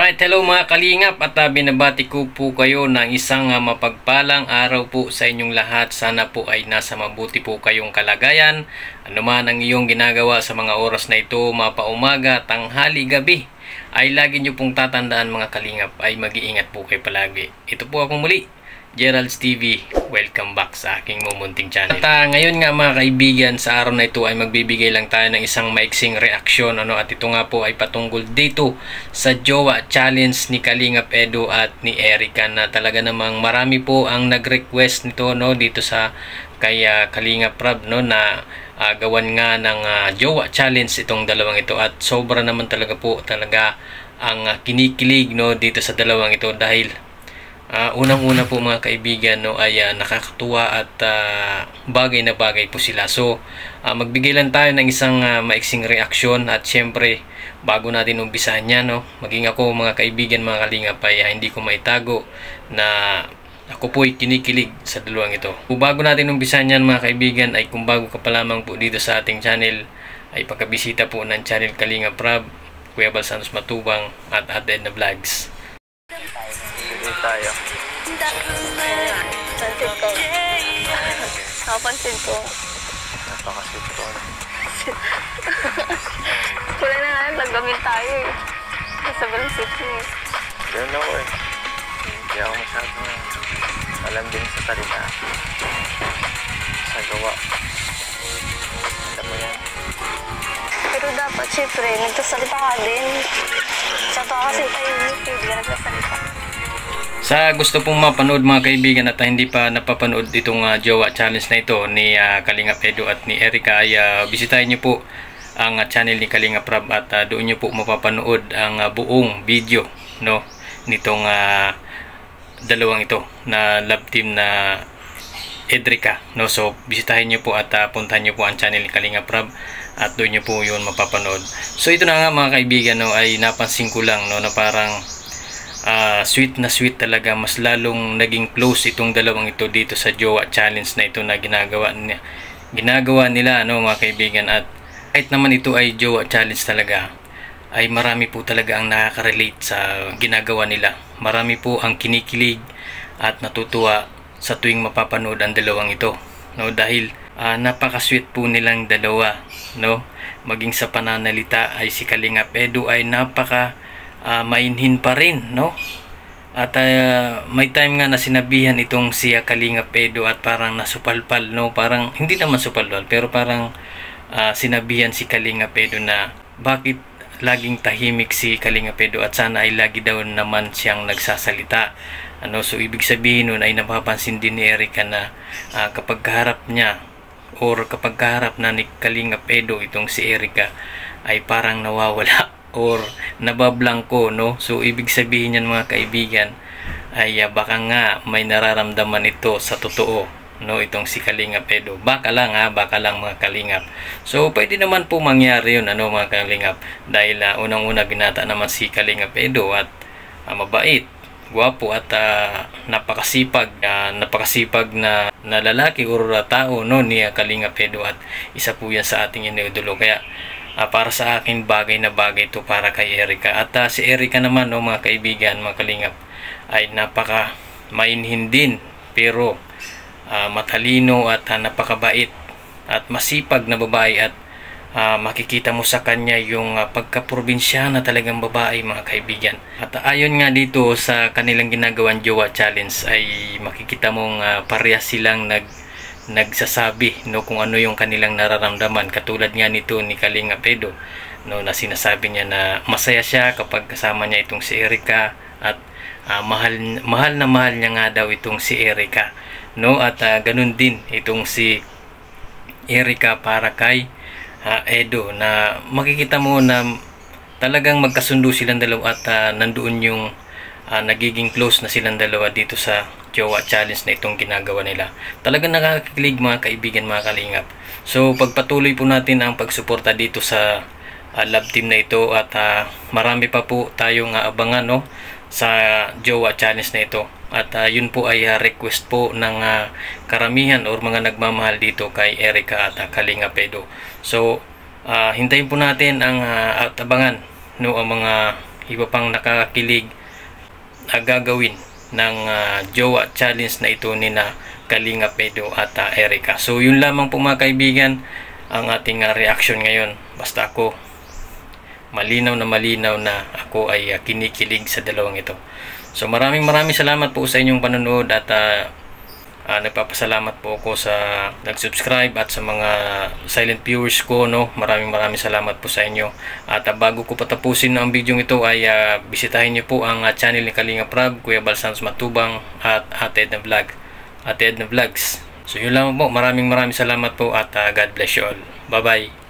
Alright, hello mga kalingap at binabati ko po kayo ng isang mapagpalang araw po sa inyong lahat. Sana po ay nasa mabuti po kayong kalagayan. Ano man ang iyong ginagawa sa mga oras na ito, mapaumaga, tanghali, gabi, ay lagi nyo pong tatandaan mga kalingap ay mag-iingat po kayo palagi. Ito po ako muli, Gerald's TV. Welcome back sa aking mumunting channel. At ngayon nga mga kaibigan, sa araw na ito ay magbibigay lang tayo ng isang maiksing reaksyon. At ito nga po ay patungkol dito sa Jowa Challenge ni Kalingap Edu at ni Erica, na talaga namang marami po ang nag-request nito dito sa kay Kalingap Rab na gawan nga ng Jowa Challenge itong dalawang ito, at sobra naman talaga ang kinikilig dito sa dalawang ito dahil unang-una po mga kaibigan ay nakakatuwa at bagay na bagay po sila. So magbigay lang tayo ng isang maiksing reaksyon, at syempre bago natin umpisahan yan maging ako mga kaibigan mga kalingap ay hindi ko maitago na ako po ay kinikilig sa dalawang ito. Kung bago natin umpisahan yan mga kaibigan, ay kung bago ka pa lamang po dito sa ating channel, ay pagkabisita po ng channel Kalingap Rab, Kuya Bal Santos Matubang at Aded na Vlogs. Tayo. Pansin ko. Nakapansin ko. Napakasweet ko. Kulay na nga, naggamit tayo eh. Sobrang sweet niya eh. Ganun ako eh. Hindi ako masyadong alam din sa salita. Sa gawa. Alam mo yan. Pero dapat syempre, nagsasalita ka din. Sa to kasi tayo hindi ka nagsasalita. Sa gusto pong mapanood mga kaibigan at hindi pa napapanood itong Jowa Challenge na ito ni Kalingap Edu at ni Erica, ay bisitahin nyo po ang channel ni Kalingap Rab at doon nyo po mapapanood ang buong video nitong dalawang ito na love team na Edrica. So bisitahin nyo po at puntahan nyo po ang channel ni Kalingap Rab at doon nyo po yun mapapanood. So ito na nga mga kaibigan ay napansin ko lang na parang sweet na sweet talaga, mas lalong naging close itong dalawang ito dito sa Jowa Challenge na ito na ginagawa nila mga kaibigan. At kahit naman ito ay Jowa Challenge talaga, ay marami po talaga ang nakaka-relate sa ginagawa nila. Marami po ang kinikilig at natutuwa sa tuwing mapapanood ang dalawang ito dahil napaka-sweet po nilang dalawa maging sa pananalita ay si Kalingap Edu ay napaka mainhin pa rin at may time nga na sinabihan itong si Kalingap Edu at parang nasupalpal parang hindi naman supalpal pero parang sinabihan si Kalingap Edu na bakit laging tahimik si Kalingap Edu at sana ay lagi daw naman siyang nagsasalita. So ibig sabihin nun ay napapansin din ni Erica na kapag kaharap niya or kapag kaharap na ni Kalingap Edu itong si Erica ay parang nawawala or nabablangko So ibig sabihin yan mga kaibigan ay baka nga may nararamdaman ito sa totoo itong si Kalingap Edu. Baka lang mga kalingap. So pwede naman po mangyari yun mga kalingap dahil unang-una binata naman si Kalingap Edu at mabait, gwapo at napakasipag na lalaki o tao ni Kalingap Edu, at isa po yan sa ating iniidolo. Kaya para sa akin bagay na bagay ito para kay Erica. At si Erica naman mga kaibigan, mga kalingap, ay napaka mainhin din pero matalino at napakabait at masipag na babae, at makikita mo sa kanya yung pagkaprobinsyana talagang babae mga kaibigan. At ayon nga dito sa kanilang ginagawang Jowa Challenge ay makikita mong parehas silang nagsasabi kung ano yung kanilang nararamdaman, katulad nga nito ni Kalingap Edu na sinasabi niya na masaya siya kapag kasama niya itong si Erica at mahal na mahal niya nga daw itong si Erica at ganun din itong si Erica para kay Edu, na makikita mo na talagang magkasundo silang dalawa at nandoon yung nagiging close na silang dalawa dito sa Jowa Challenge na itong ginagawa nila. Talagang nakakakilig mga kaibigan, mga kalingap. So pagpatuloy po natin ang pagsuporta dito sa love team na ito, at marami pa po tayong abangan sa Jowa Challenge na ito. At yun po ay request po ng karamihan or mga nagmamahal dito kay Erica at Kalingap Edu. So hintayin po natin ang at abangan ang mga iba pang nakakilig na gagawin ng jowa challenge na ito ni na Kalingap Edu at Erica. So yun lamang po mga kaibigan ang ating reaction ngayon. Basta ako malinaw na ako ay kinikilig sa dalawang ito. So maraming salamat po sa inyong panonood at nagpapasalamat po ako sa nag-subscribe at sa mga silent viewers ko, no. Maraming salamat po sa inyo. At bago ko patapusin ang video ito ay bisitahin niyo po ang channel ni Kalingap Rab, Kuya Bal Santos Matubang at Ate Edna Vlogs. So yun lang po. Maraming salamat po at God bless you all. Bye bye.